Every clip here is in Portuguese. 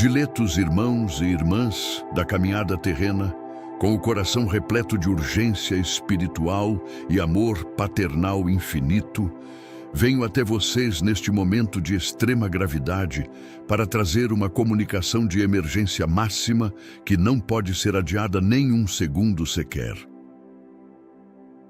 Diletos irmãos e irmãs da caminhada terrena, com o coração repleto de urgência espiritual e amor paternal infinito, venho até vocês neste momento de extrema gravidade para trazer uma comunicação de emergência máxima que não pode ser adiada nem um segundo sequer.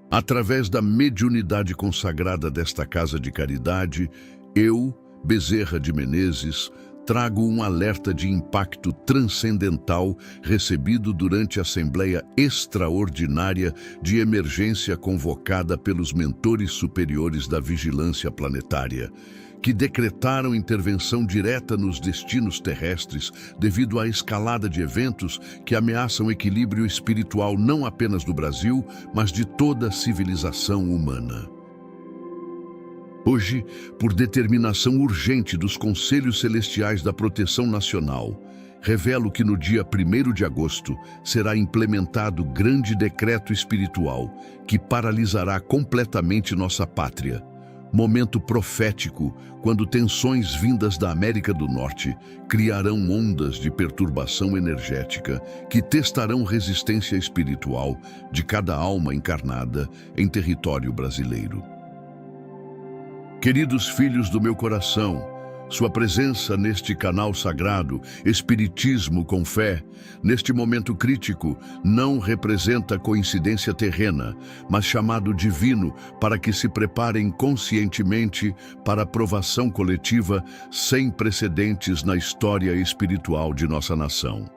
Através da mediunidade consagrada desta casa de caridade, eu, Bezerra de Menezes, trago um alerta de impacto transcendental recebido durante a Assembleia Extraordinária de Emergência convocada pelos mentores superiores da vigilância planetária, que decretaram intervenção direta nos destinos terrestres devido à escalada de eventos que ameaçam o equilíbrio espiritual não apenas do Brasil, mas de toda a civilização humana. Hoje, por determinação urgente dos Conselhos Celestiais da Proteção Nacional, revelo que no dia 1º de agosto será implementado grande decreto espiritual que paralisará completamente nossa pátria. Momento profético, quando tensões vindas da América do Norte criarão ondas de perturbação energética que testarão resistência espiritual de cada alma encarnada em território brasileiro. Queridos filhos do meu coração, sua presença neste canal sagrado, Espiritismo com Fé, neste momento crítico, não representa coincidência terrena, mas chamado divino para que se preparem conscientemente para a provação coletiva sem precedentes na história espiritual de nossa nação.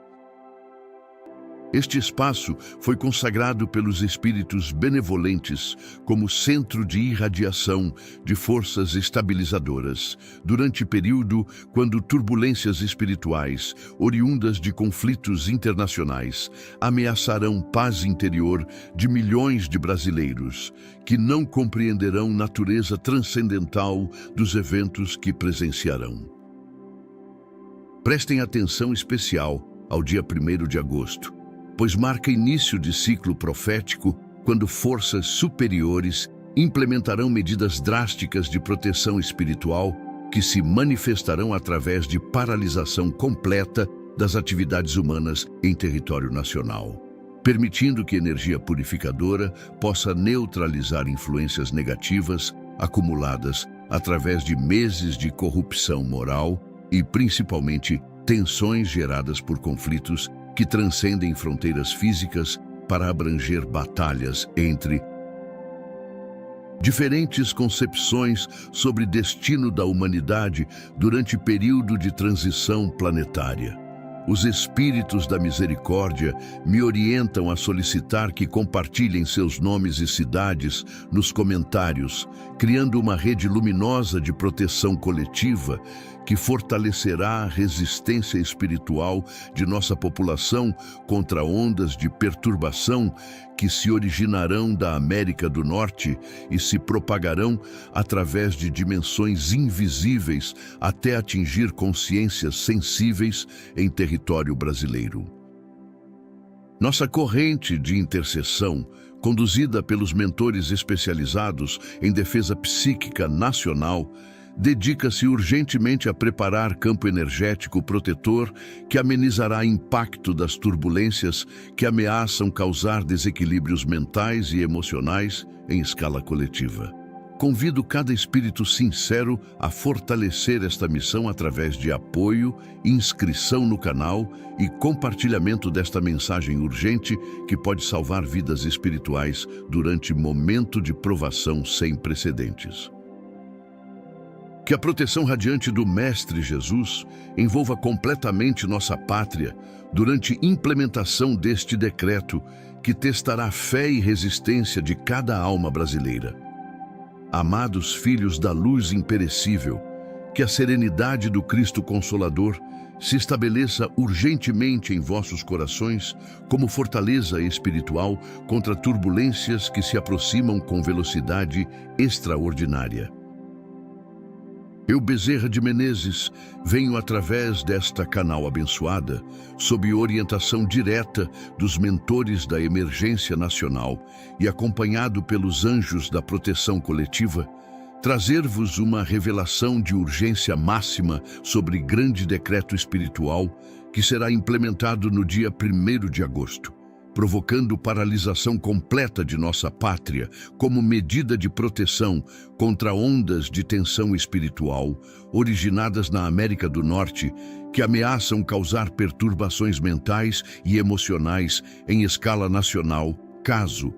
Este espaço foi consagrado pelos espíritos benevolentes como centro de irradiação de forças estabilizadoras, durante período quando turbulências espirituais, oriundas de conflitos internacionais, ameaçarão paz interior de milhões de brasileiros, que não compreenderão natureza transcendental dos eventos que presenciarão. Prestem atenção especial ao dia 1º de agosto, pois marca início de ciclo profético quando forças superiores implementarão medidas drásticas de proteção espiritual que se manifestarão através de paralisação completa das atividades humanas em território nacional, permitindo que a energia purificadora possa neutralizar influências negativas acumuladas através de meses de corrupção moral e, principalmente, tensões geradas por conflitos que transcendem fronteiras físicas para abranger batalhas entre diferentes concepções sobre destino da humanidade durante período de transição planetária. Os espíritos da misericórdia me orientam a solicitar que compartilhem seus nomes e cidades nos comentários, criando uma rede luminosa de proteção coletiva que fortalecerá a resistência espiritual de nossa população contra ondas de perturbação que se originarão da América do Norte e se propagarão através de dimensões invisíveis até atingir consciências sensíveis em território brasileiro. Nossa corrente de intercessão, conduzida pelos mentores especializados em defesa psíquica nacional, dedica-se urgentemente a preparar campo energético protetor que amenizará o impacto das turbulências que ameaçam causar desequilíbrios mentais e emocionais em escala coletiva. Convido cada espírito sincero a fortalecer esta missão através de apoio, inscrição no canal e compartilhamento desta mensagem urgente que pode salvar vidas espirituais durante momento de provação sem precedentes. Que a proteção radiante do Mestre Jesus envolva completamente nossa pátria durante implementação deste decreto que testará a fé e resistência de cada alma brasileira. Amados filhos da luz imperecível, que a serenidade do Cristo Consolador se estabeleça urgentemente em vossos corações como fortaleza espiritual contra turbulências que se aproximam com velocidade extraordinária. Eu, Bezerra de Menezes, venho através desta canal abençoada, sob orientação direta dos mentores da emergência nacional e acompanhado pelos anjos da proteção coletiva, trazer-vos uma revelação de urgência máxima sobre grande decreto espiritual que será implementado no dia 1º de agosto, provocando paralisação completa de nossa pátria como medida de proteção contra ondas de tensão espiritual originadas na América do Norte que ameaçam causar perturbações mentais e emocionais em escala nacional, caso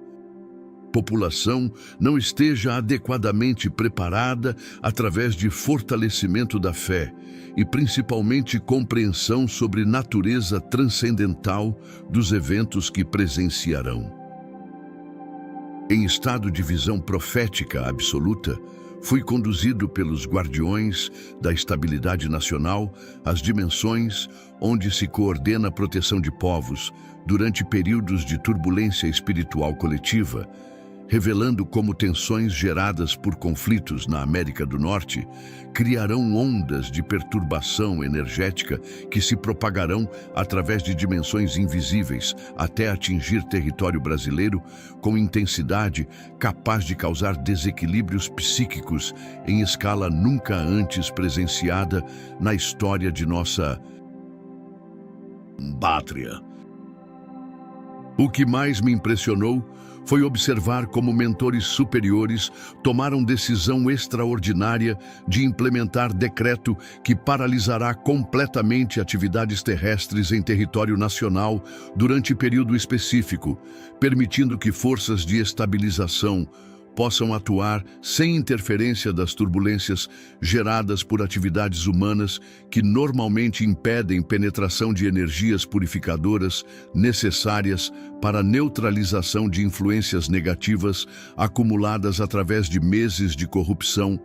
a população não esteja adequadamente preparada através de fortalecimento da fé e principalmente compreensão sobre natureza transcendental dos eventos que presenciarão. Em estado de visão profética absoluta, fui conduzido pelos guardiões da estabilidade nacional às dimensões onde se coordena a proteção de povos durante períodos de turbulência espiritual coletiva, revelando como tensões geradas por conflitos na América do Norte criarão ondas de perturbação energética que se propagarão através de dimensões invisíveis até atingir território brasileiro com intensidade capaz de causar desequilíbrios psíquicos em escala nunca antes presenciada na história de nossa pátria. O que mais me impressionou foi observar como mentores superiores tomaram decisão extraordinária de implementar decreto que paralisará completamente atividades terrestres em território nacional durante período específico, permitindo que forças de estabilização possam atuar sem interferência das turbulências geradas por atividades humanas que normalmente impedem penetração de energias purificadoras necessárias para a neutralização de influências negativas acumuladas através de meses de corrupção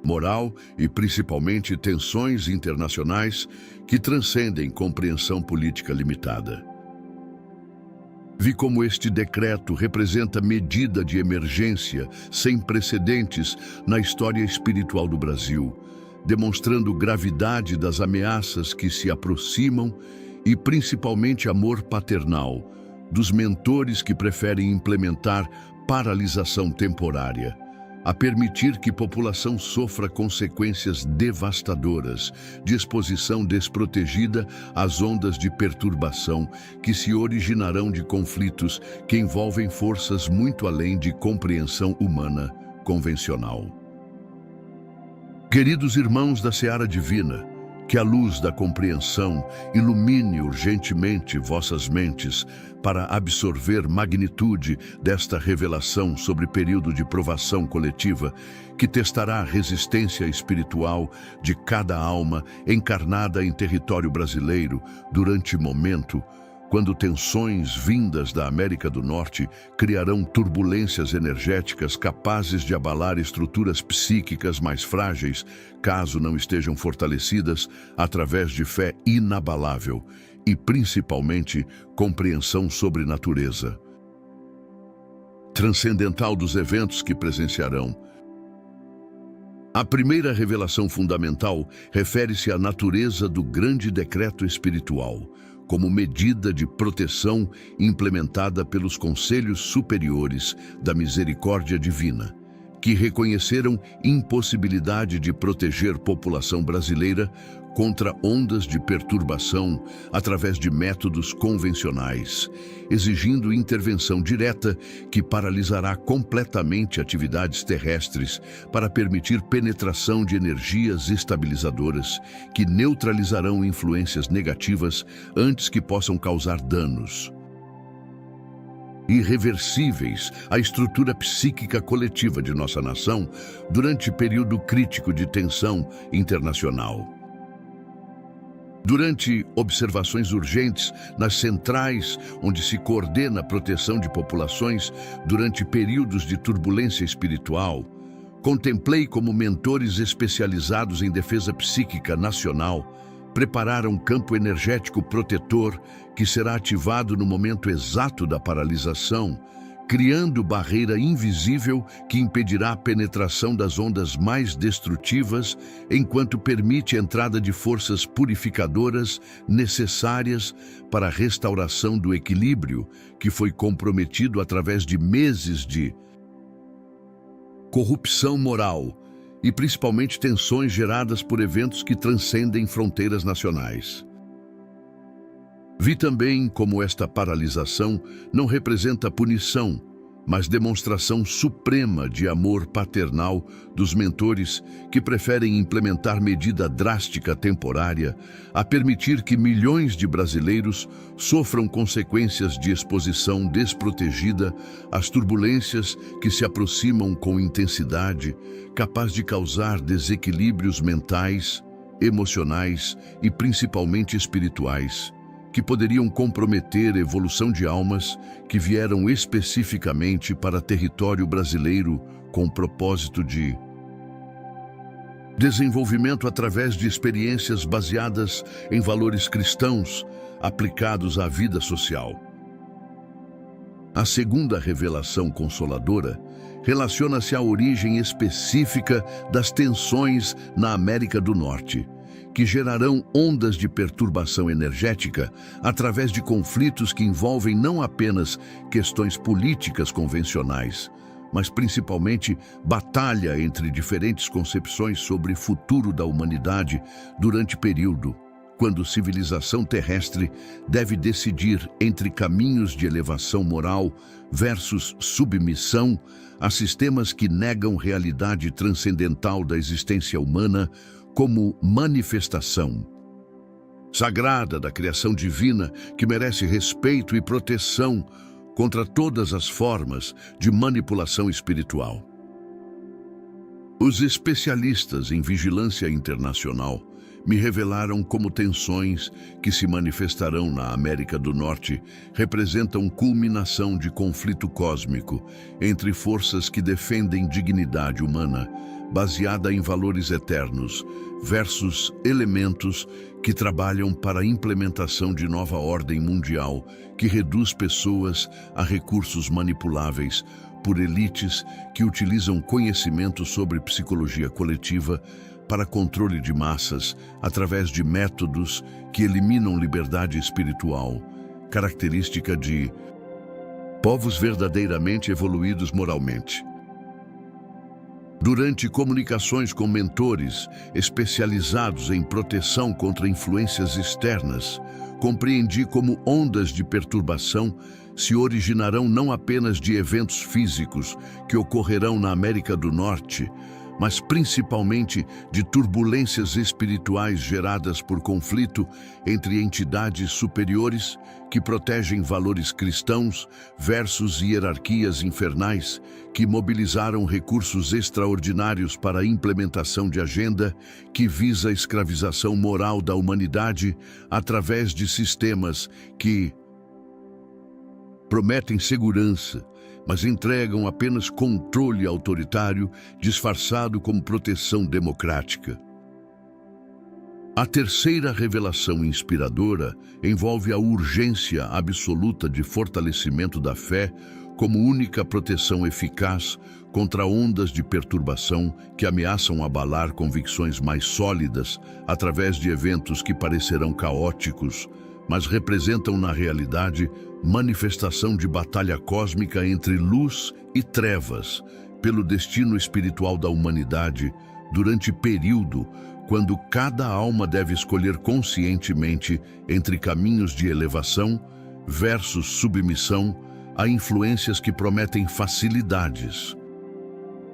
moral e principalmente tensões internacionais que transcendem compreensão política limitada. Vi como este decreto representa medida de emergência sem precedentes na história espiritual do Brasil, demonstrando gravidade das ameaças que se aproximam e principalmente amor paternal dos mentores que preferem implementar paralisação temporária, a permitir que população sofra consequências devastadoras de exposição desprotegida às ondas de perturbação que se originarão de conflitos que envolvem forças muito além de compreensão humana convencional. Queridos irmãos da Seara Divina, que a luz da compreensão ilumine urgentemente vossas mentes para absorver magnitude desta revelação sobre período de provação coletiva que testará a resistência espiritual de cada alma encarnada em território brasileiro durante momento quando tensões vindas da América do Norte criarão turbulências energéticas capazes de abalar estruturas psíquicas mais frágeis, caso não estejam fortalecidas através de fé inabalável e, principalmente, compreensão sobre natureza transcendental dos eventos que presenciarão. A primeira revelação fundamental refere-se à natureza do grande decreto espiritual, como medida de proteção implementada pelos conselhos superiores da misericórdia divina, que reconheceram impossibilidade de proteger população brasileira contra ondas de perturbação através de métodos convencionais, exigindo intervenção direta que paralisará completamente atividades terrestres para permitir penetração de energias estabilizadoras que neutralizarão influências negativas antes que possam causar danos irreversíveis à estrutura psíquica coletiva de nossa nação durante período crítico de tensão internacional. Durante observações urgentes nas centrais, onde se coordena a proteção de populações durante períodos de turbulência espiritual, contemplei como mentores especializados em defesa psíquica nacional prepararam um campo energético protetor que será ativado no momento exato da paralisação, criando barreira invisível que impedirá a penetração das ondas mais destrutivas, enquanto permite a entrada de forças purificadoras necessárias para a restauração do equilíbrio que foi comprometido através de meses de corrupção moral e principalmente tensões geradas por eventos que transcendem fronteiras nacionais. Vi também como esta paralisação não representa punição, mas demonstração suprema de amor paternal dos mentores que preferem implementar medida drástica temporária a permitir que milhões de brasileiros sofram consequências de exposição desprotegida às turbulências que se aproximam com intensidade, capaz de causar desequilíbrios mentais, emocionais e principalmente espirituais, que poderiam comprometer a evolução de almas que vieram especificamente para território brasileiro com o propósito de desenvolvimento através de experiências baseadas em valores cristãos aplicados à vida social. A segunda revelação consoladora relaciona-se à origem específica das tensões na América do Norte, que gerarão ondas de perturbação energética através de conflitos que envolvem não apenas questões políticas convencionais, mas principalmente batalha entre diferentes concepções sobre o futuro da humanidade durante período quando civilização terrestre deve decidir entre caminhos de elevação moral versus submissão a sistemas que negam realidade transcendental da existência humana como manifestação sagrada da criação divina que merece respeito e proteção contra todas as formas de manipulação espiritual. Os especialistas em vigilância internacional me revelaram como tensões que se manifestarão na América do Norte representam culminação de conflito cósmico entre forças que defendem dignidade humana, baseada em valores eternos, versus elementos que trabalham para a implementação de nova ordem mundial que reduz pessoas a recursos manipuláveis por elites que utilizam conhecimento sobre psicologia coletiva para controle de massas através de métodos que eliminam liberdade espiritual, característica de povos verdadeiramente evoluídos moralmente. Durante comunicações com mentores especializados em proteção contra influências externas, compreendi como ondas de perturbação se originarão não apenas de eventos físicos que ocorrerão na América do Norte, mas principalmente de turbulências espirituais geradas por conflito entre entidades superiores que protegem valores cristãos versus hierarquias infernais que mobilizaram recursos extraordinários para a implementação de agenda que visa a escravização moral da humanidade através de sistemas que prometem segurança, mas entregam apenas controle autoritário disfarçado como proteção democrática. A terceira revelação inspiradora envolve a urgência absoluta de fortalecimento da fé como única proteção eficaz contra ondas de perturbação que ameaçam abalar convicções mais sólidas através de eventos que parecerão caóticos, mas representam na realidade manifestação de batalha cósmica entre luz e trevas pelo destino espiritual da humanidade durante período quando cada alma deve escolher conscientemente entre caminhos de elevação versus submissão a influências que prometem facilidades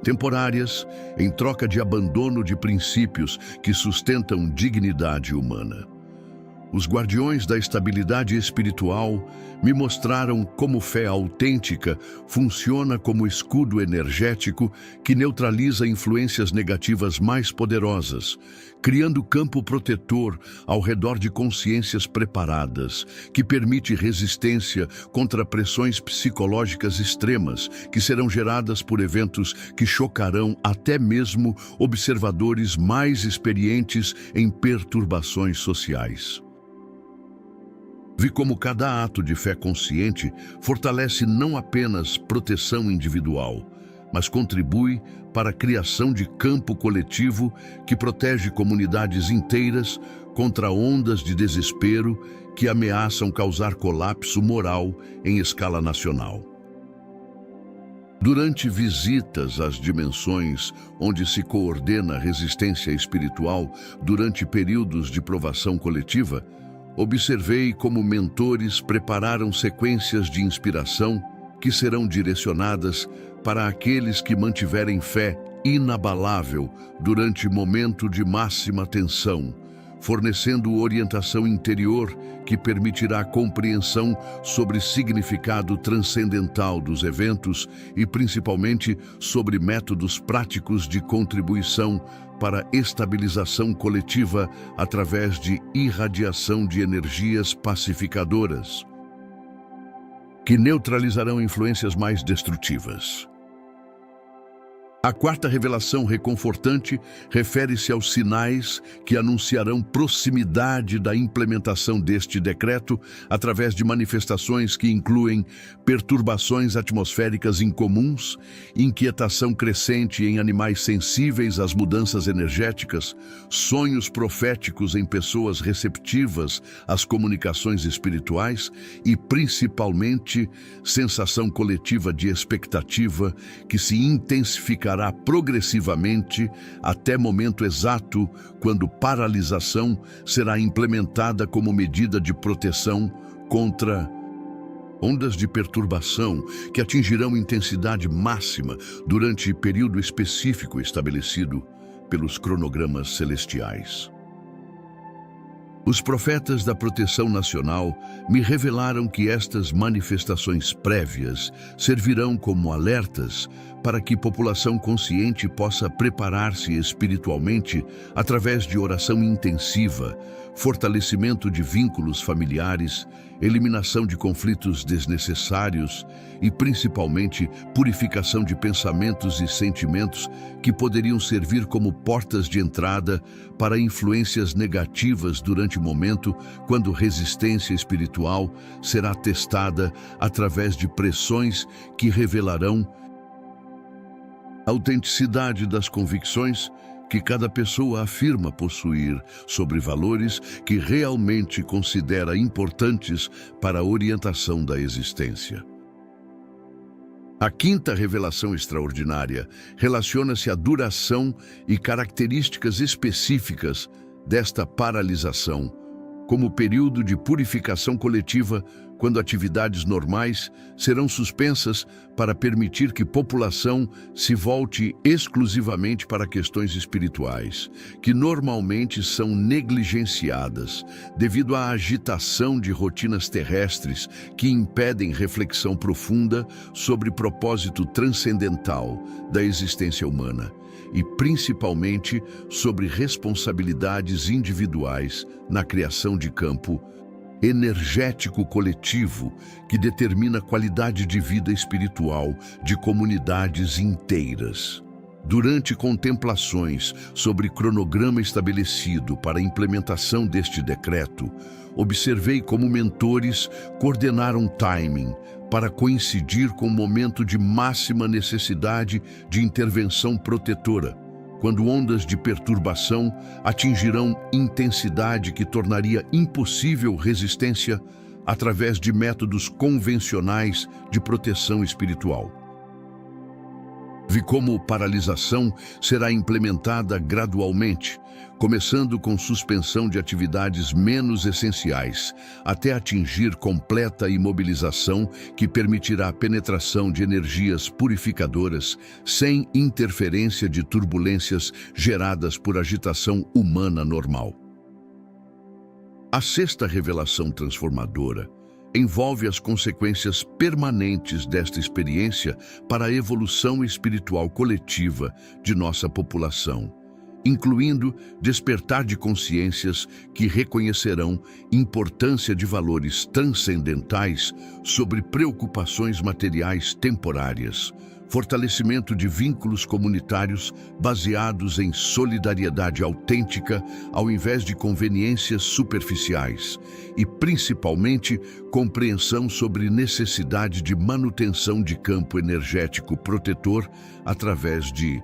temporárias em troca de abandono de princípios que sustentam dignidade humana. Os guardiões da estabilidade espiritual me mostraram como fé autêntica funciona como escudo energético que neutraliza influências negativas mais poderosas, criando campo protetor ao redor de consciências preparadas, que permite resistência contra pressões psicológicas extremas que serão geradas por eventos que chocarão até mesmo observadores mais experientes em perturbações sociais. Vi como cada ato de fé consciente fortalece não apenas proteção individual, mas contribui para a criação de campo coletivo que protege comunidades inteiras contra ondas de desespero que ameaçam causar colapso moral em escala nacional. Durante visitas às dimensões onde se coordena a resistência espiritual durante períodos de provação coletiva, observei como mentores prepararam sequências de inspiração que serão direcionadas para aqueles que mantiverem fé inabalável durante momento de máxima tensão, fornecendo orientação interior que permitirá compreensão sobre significado transcendental dos eventos e principalmente sobre métodos práticos de contribuição para estabilização coletiva através de irradiação de energias pacificadoras, que neutralizarão influências mais destrutivas. A quarta revelação reconfortante refere-se aos sinais que anunciarão proximidade da implementação deste decreto através de manifestações que incluem perturbações atmosféricas incomuns, inquietação crescente em animais sensíveis às mudanças energéticas, sonhos proféticos em pessoas receptivas às comunicações espirituais e, principalmente, sensação coletiva de expectativa que se intensificará progressivamente até momento exato quando paralisação será implementada como medida de proteção contra ondas de perturbação que atingirão intensidade máxima durante período específico estabelecido pelos cronogramas celestiais. Os profetas da Proteção Nacional me revelaram que estas manifestações prévias servirão como alertas para que a população consciente possa preparar-se espiritualmente através de oração intensiva, fortalecimento de vínculos familiares, eliminação de conflitos desnecessários e, principalmente, purificação de pensamentos e sentimentos que poderiam servir como portas de entrada para influências negativas durante o momento quando resistência espiritual será testada através de pressões que revelarão a autenticidade das convicções que cada pessoa afirma possuir sobre valores que realmente considera importantes para a orientação da existência. A quinta revelação extraordinária relaciona-se à duração e características específicas desta paralisação, como período de purificação coletiva, quando atividades normais serão suspensas para permitir que a população se volte exclusivamente para questões espirituais, que normalmente são negligenciadas devido à agitação de rotinas terrestres que impedem reflexão profunda sobre propósito transcendental da existência humana e principalmente sobre responsabilidades individuais na criação de campo energético coletivo que determina a qualidade de vida espiritual de comunidades inteiras. Durante contemplações sobre cronograma estabelecido para a implementação deste decreto, observei como mentores coordenaram timing para coincidir com o momento de máxima necessidade de intervenção protetora, quando ondas de perturbação atingirão intensidade que tornaria impossível resistência através de métodos convencionais de proteção espiritual. Vi como paralisação será implementada gradualmente, começando com suspensão de atividades menos essenciais, até atingir completa imobilização que permitirá a penetração de energias purificadoras sem interferência de turbulências geradas por agitação humana normal. A sexta revelação transformadora envolve as consequências permanentes desta experiência para a evolução espiritual coletiva de nossa população, incluindo despertar de consciências que reconhecerão importância de valores transcendentais sobre preocupações materiais temporárias, fortalecimento de vínculos comunitários baseados em solidariedade autêntica ao invés de conveniências superficiais e, principalmente, compreensão sobre necessidade de manutenção de campo energético protetor através de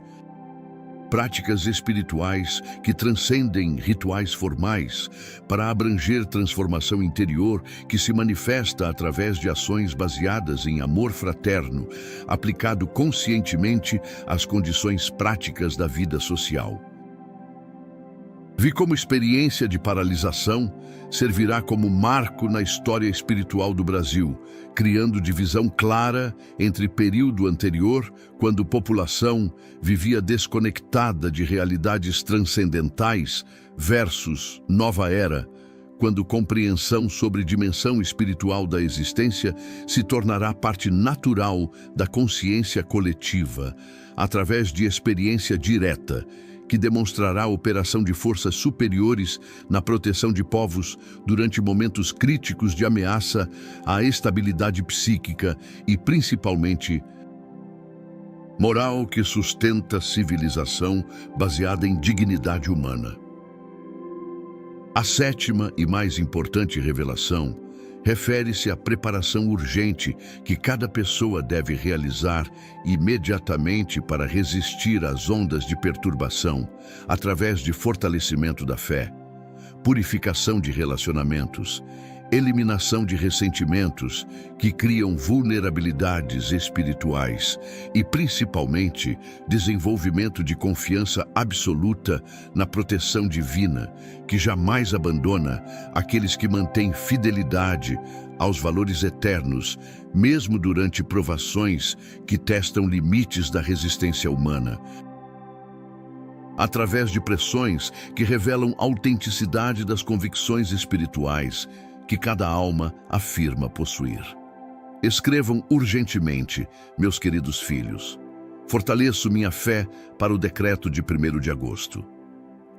práticas espirituais que transcendem rituais formais para abranger transformação interior que se manifesta através de ações baseadas em amor fraterno, aplicado conscientemente às condições práticas da vida social. Vi como experiência de paralisação servirá como marco na história espiritual do Brasil, criando divisão clara entre período anterior, quando a população vivia desconectada de realidades transcendentais, versus nova era, quando compreensão sobre dimensão espiritual da existência se tornará parte natural da consciência coletiva, através de experiência direta, que demonstrará a operação de forças superiores na proteção de povos durante momentos críticos de ameaça à estabilidade psíquica e, principalmente, moral que sustenta a civilização baseada em dignidade humana. A sétima e mais importante revelação refere-se à preparação urgente que cada pessoa deve realizar imediatamente para resistir às ondas de perturbação, através de fortalecimento da fé, purificação de relacionamentos, eliminação de ressentimentos que criam vulnerabilidades espirituais e, principalmente, desenvolvimento de confiança absoluta na proteção divina, que jamais abandona aqueles que mantêm fidelidade aos valores eternos, mesmo durante provações que testam limites da resistência humana. Através de pressões que revelam a autenticidade das convicções espirituais que cada alma afirma possuir. Escrevam urgentemente, meus queridos filhos. Fortaleço minha fé para o decreto de 1º de agosto.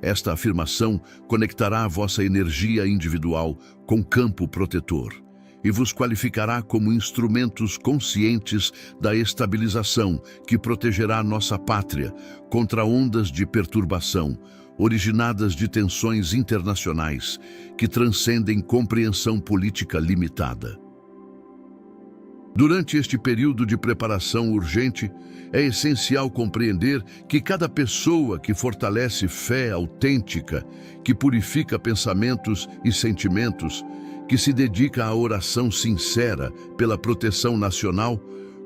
Esta afirmação conectará a vossa energia individual com campo protetor e vos qualificará como instrumentos conscientes da estabilização que protegerá nossa pátria contra ondas de perturbação, originadas de tensões internacionais que transcendem compreensão política limitada. Durante este período de preparação urgente, é essencial compreender que cada pessoa que fortalece fé autêntica, que purifica pensamentos e sentimentos, que se dedica à oração sincera pela proteção nacional,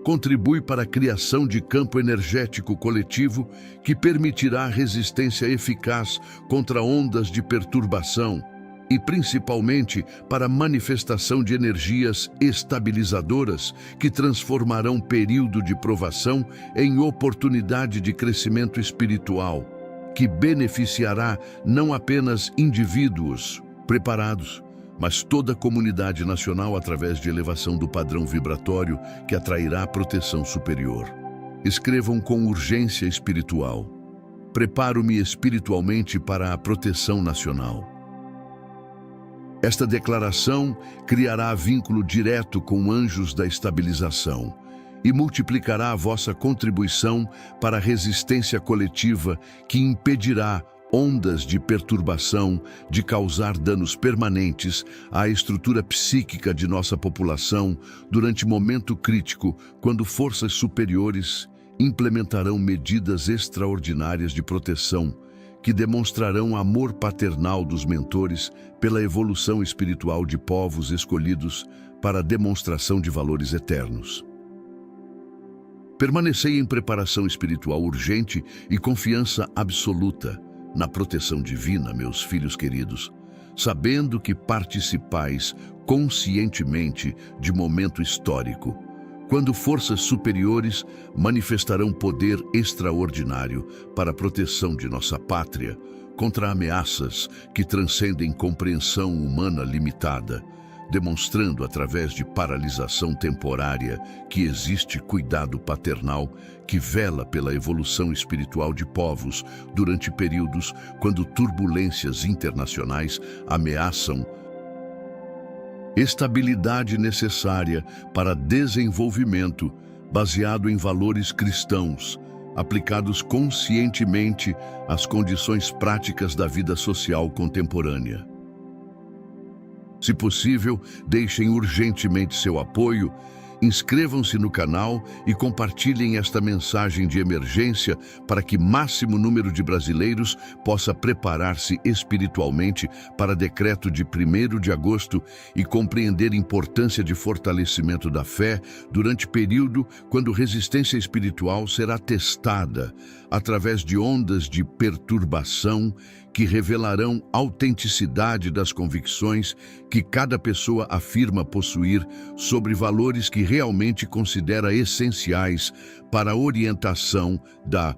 contribui para a criação de campo energético coletivo que permitirá resistência eficaz contra ondas de perturbação e, principalmente, para a manifestação de energias estabilizadoras que transformarão período de provação em oportunidade de crescimento espiritual, que beneficiará não apenas indivíduos preparados, mas toda a comunidade nacional através de elevação do padrão vibratório que atrairá proteção superior. Escrevam com urgência espiritual. Preparo-me espiritualmente para a proteção nacional. Esta declaração criará vínculo direto com anjos da estabilização e multiplicará a vossa contribuição para a resistência coletiva que impedirá ondas de perturbação de causar danos permanentes à estrutura psíquica de nossa população durante momento crítico, quando forças superiores implementarão medidas extraordinárias de proteção que demonstrarão amor paternal dos mentores pela evolução espiritual de povos escolhidos para a demonstração de valores eternos. Permanecei em preparação espiritual urgente e confiança absoluta na proteção divina, meus filhos queridos, sabendo que participais conscientemente de momento histórico, quando forças superiores manifestarão poder extraordinário para a proteção de nossa pátria contra ameaças que transcendem compreensão humana limitada, demonstrando através de paralisação temporária que existe cuidado paternal que vela pela evolução espiritual de povos durante períodos quando turbulências internacionais ameaçam estabilidade necessária para desenvolvimento baseado em valores cristãos, aplicados conscientemente às condições práticas da vida social contemporânea. Se possível, deixem urgentemente seu apoio Inscrevam-se no canal e compartilhem esta mensagem de emergência para que máximo número de brasileiros possa preparar-se espiritualmente para decreto de 1º de agosto e compreender a importância de fortalecimento da fé durante período quando resistência espiritual será testada através de ondas de perturbação que revelarão a autenticidade das convicções que cada pessoa afirma possuir sobre valores que realmente considera essenciais para a orientação da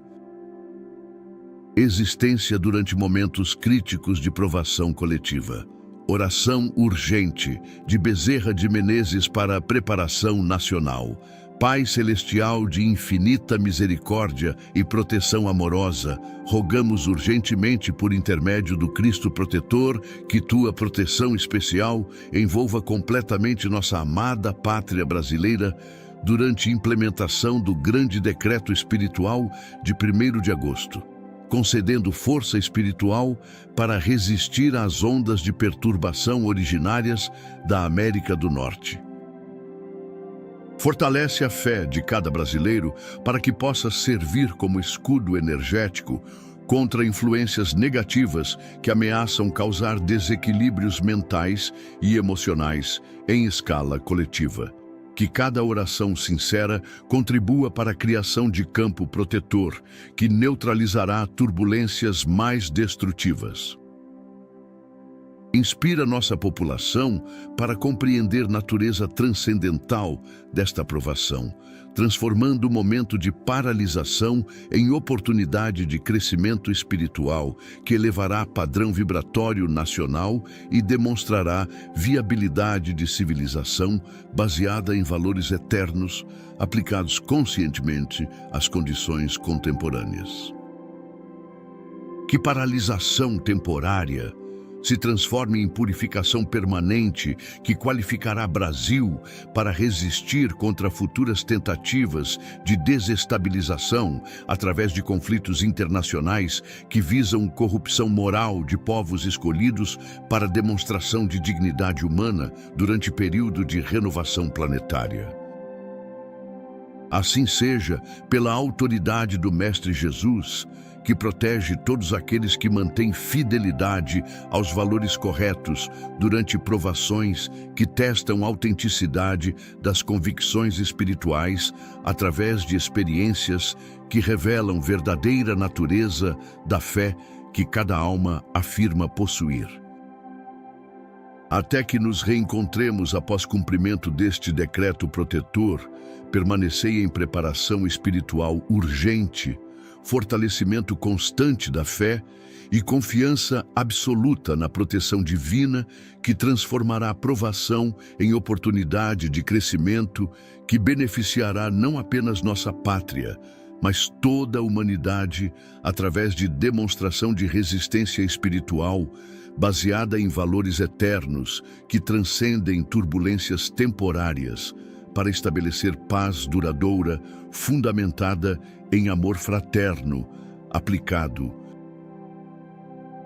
existência durante momentos críticos de provação coletiva. Oração urgente de Bezerra de Menezes para a preparação nacional. Pai Celestial de infinita misericórdia e proteção amorosa, rogamos urgentemente por intermédio do Cristo protetor que tua proteção especial envolva completamente nossa amada pátria brasileira durante a implementação do grande decreto espiritual de 1º de agosto, concedendo força espiritual para resistir às ondas de perturbação originárias da América do Norte. Fortalece a fé de cada brasileiro para que possa servir como escudo energético contra influências negativas que ameaçam causar desequilíbrios mentais e emocionais em escala coletiva. Que cada oração sincera contribua para a criação de campo protetor que neutralizará turbulências mais destrutivas. Inspira nossa população para compreender a natureza transcendental desta provação, transformando o momento de paralisação em oportunidade de crescimento espiritual que elevará padrão vibratório nacional e demonstrará viabilidade de civilização baseada em valores eternos, aplicados conscientemente às condições contemporâneas. Que paralisação temporária se transforme em purificação permanente que qualificará Brasil para resistir contra futuras tentativas de desestabilização através de conflitos internacionais que visam corrupção moral de povos escolhidos para demonstração de dignidade humana durante período de renovação planetária. Assim seja, pela autoridade do Mestre Jesus, que protege todos aqueles que mantêm fidelidade aos valores corretos durante provações que testam a autenticidade das convicções espirituais através de experiências que revelam verdadeira natureza da fé que cada alma afirma possuir. Até que nos reencontremos após cumprimento deste decreto protetor, permanecei em preparação espiritual urgente, fortalecimento constante da fé e confiança absoluta na proteção divina que transformará a provação em oportunidade de crescimento que beneficiará não apenas nossa pátria, mas toda a humanidade através de demonstração de resistência espiritual baseada em valores eternos que transcendem turbulências temporárias para estabelecer paz duradoura fundamentada em amor fraterno, aplicado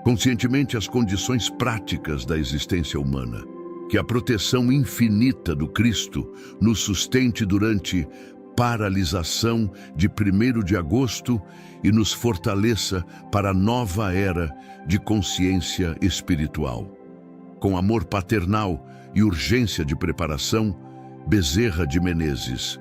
conscientemente às condições práticas da existência humana. Que a proteção infinita do Cristo nos sustente durante paralisação de 1º de agosto e nos fortaleça para a nova era de consciência espiritual. Com amor paternal e urgência de preparação, Bezerra de Menezes,